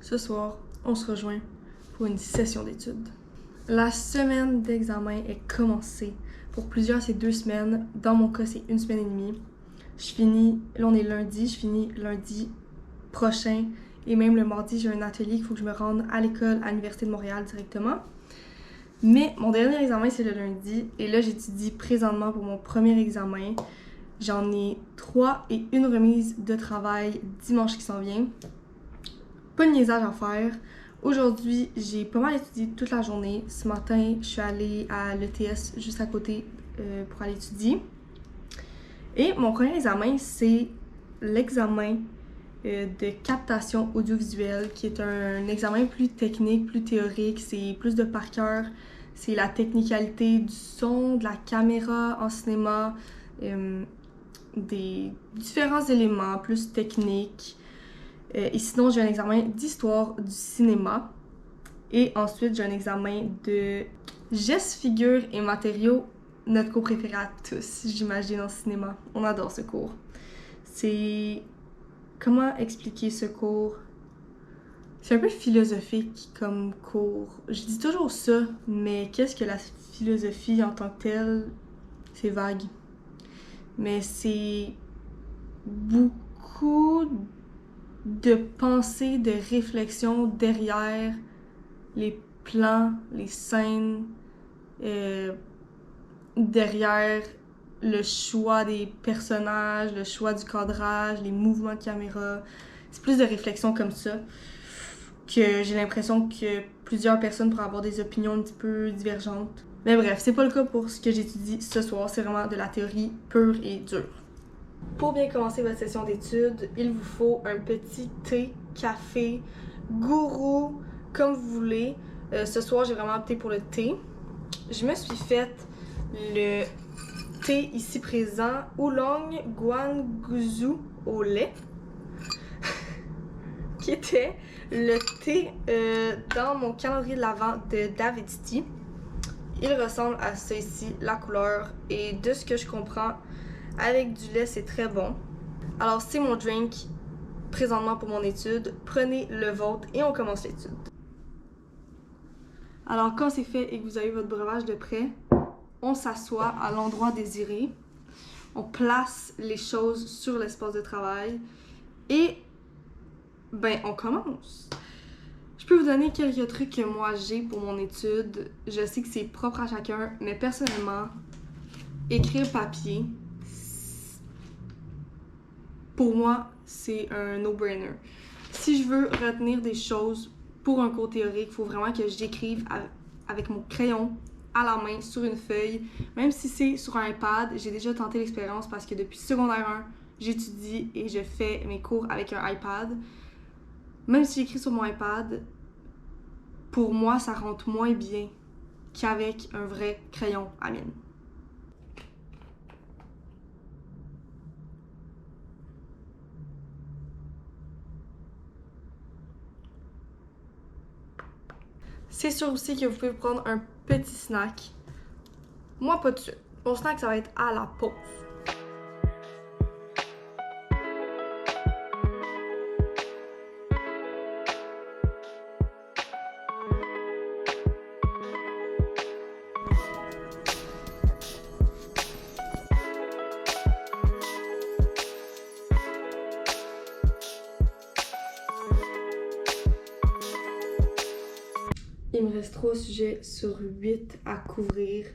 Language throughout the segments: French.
Ce soir, on se rejoint pour une session d'études. La semaine d'examen est commencée. Pour plusieurs, c'est 2 semaines. Dans mon cas, c'est 1 semaine et demie. Là on est lundi, je finis lundi prochain. Et même le mardi, j'ai un atelier qu'il faut que je me rende à l'école, à l'Université de Montréal directement. Mais mon dernier examen, c'est le lundi. Et là, j'étudie présentement pour mon premier examen. J'en ai 3 et une remise de travail dimanche qui s'en vient. Pas de niaisage à faire. Aujourd'hui, j'ai pas mal étudié toute la journée. Ce matin, je suis allée à l'ETS juste à côté pour aller étudier. Et mon premier examen, c'est l'examen de captation audiovisuelle, qui est un examen plus technique, plus théorique. C'est plus de par cœur. C'est la technicalité du son, de la caméra en cinéma, des différents éléments plus techniques. Et sinon, j'ai un examen d'histoire du cinéma. Et ensuite, j'ai un examen de gestes, figures et matériaux, notre cours préféré à tous, j'imagine, en cinéma. On adore ce cours. C'est... Comment expliquer ce cours? C'est un peu philosophique comme cours. Je dis toujours ça, mais qu'est-ce que la philosophie en tant que telle? C'est vague. Mais c'est beaucoup de pensée, de réflexion derrière les plans, les scènes, derrière le choix des personnages, le choix du cadrage, les mouvements de caméra. C'est plus de réflexion comme ça que j'ai l'impression que plusieurs personnes pourraient avoir des opinions un petit peu divergentes. Mais bref, c'est pas le cas pour ce que j'étudie ce soir, c'est vraiment de la théorie pure et dure. Pour bien commencer votre session d'études, il vous faut un petit thé, café, gourou, comme vous voulez. Ce soir, j'ai vraiment opté pour le thé. Je me suis fait le thé ici présent, Oolong Guangzhou au lait, qui était le thé dans mon calendrier de l'Avent de David's. Il ressemble à ça ici, la couleur, et de ce que je comprends, avec du lait, c'est très bon. Alors, c'est mon drink présentement pour mon étude. Prenez le vôtre et on commence l'étude. Alors, quand c'est fait et que vous avez votre breuvage de prêt, on s'assoit à l'endroit désiré. On place les choses sur l'espace de travail et on commence. Je peux vous donner quelques trucs que moi j'ai pour mon étude. Je sais que c'est propre à chacun, mais personnellement, écrire papier, pour moi, c'est un no-brainer. Si je veux retenir des choses pour un cours théorique, il faut vraiment que j'écrive avec mon crayon à la main sur une feuille. Même si c'est sur un iPad, j'ai déjà tenté l'expérience parce que depuis secondaire 1, j'étudie et je fais mes cours avec un iPad. Même si j'écris sur mon iPad, pour moi, ça rentre moins bien qu'avec un vrai crayon à mine. C'est sûr aussi que vous pouvez prendre un petit snack. Moi, pas tout de suite. Mon snack, ça va être à la pause. Il me reste 3 sujets sur 8 à couvrir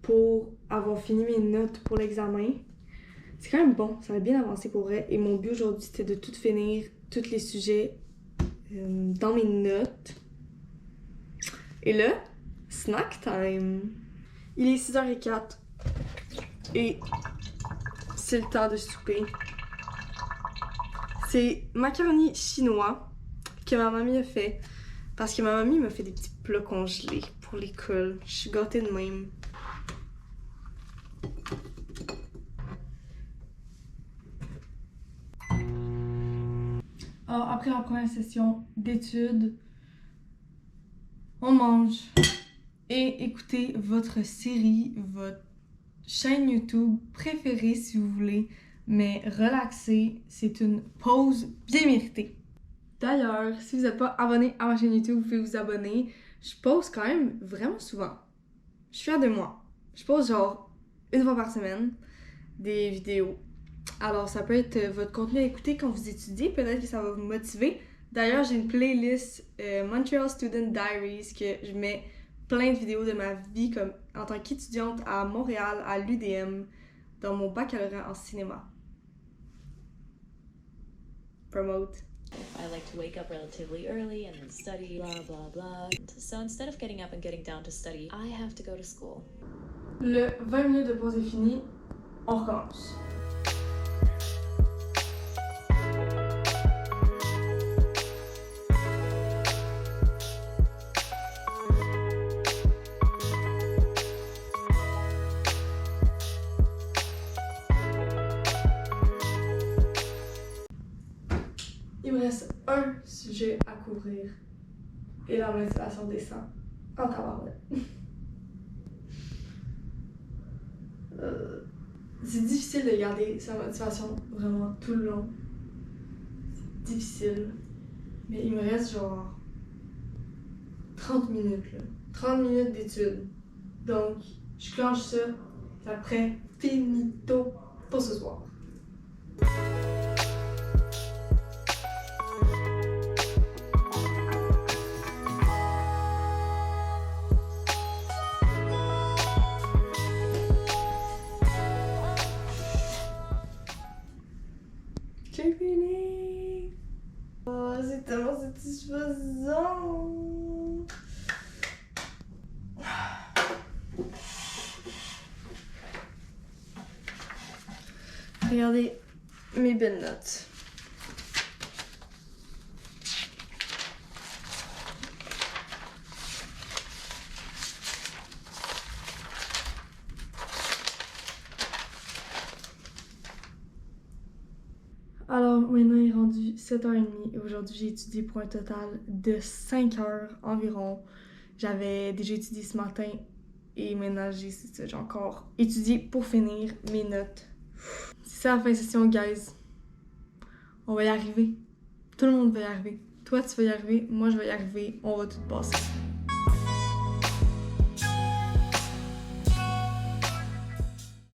pour avoir fini mes notes pour l'examen. C'est quand même bon, ça va bien avancer pour vrai. Et mon but aujourd'hui, c'était de tout finir, tous les sujets dans mes notes. Et là, snack time! Il est 6h04 et c'est le temps de souper. C'est macaroni chinois que ma mamie a fait. Parce que ma mamie m'a fait des petits plats congelés pour l'école. Je suis gâtée de même. Alors, après la première session d'études, on mange et écoutez votre série, votre chaîne YouTube préférée si vous voulez. Mais relaxez, c'est une pause bien méritée. D'ailleurs, si vous n'êtes pas abonné à ma chaîne YouTube, vous pouvez vous abonner. Je poste quand même vraiment souvent. Je suis fière de moi. Je poste genre une fois par semaine des vidéos. Alors, ça peut être votre contenu à écouter quand vous étudiez. Peut-être que ça va vous motiver. D'ailleurs, j'ai une playlist Montreal Student Diaries que je mets plein de vidéos de ma vie comme en tant qu'étudiante à Montréal, à l'UDM, dans mon baccalauréat en cinéma. Promote. I like to wake up relatively early and then study, blah, blah, blah. So instead of getting up and getting down to study, I have to go to school. Le 20 minutes de pause est fini, on recommence. Il me reste un sujet à couvrir et la motivation descend en tabarouette. C'est difficile de garder sa motivation vraiment tout le long. C'est difficile. Mais il me reste genre 30 minutes là. 30 minutes d'études. Donc, je clenche ça. Et après, finito pour ce soir. J'ai fini! Oh, c'est tellement satisfaisant! Regardez mes belles notes. Alors, maintenant, il est rendu 7h30 et aujourd'hui, j'ai étudié pour un total de 5 heures environ. J'avais déjà étudié ce matin et maintenant, j'ai encore étudié pour finir mes notes. C'est ça la fin de session, guys. On va y arriver. Tout le monde va y arriver. Toi, tu vas y arriver. Moi, je vais y arriver. On va tout passer.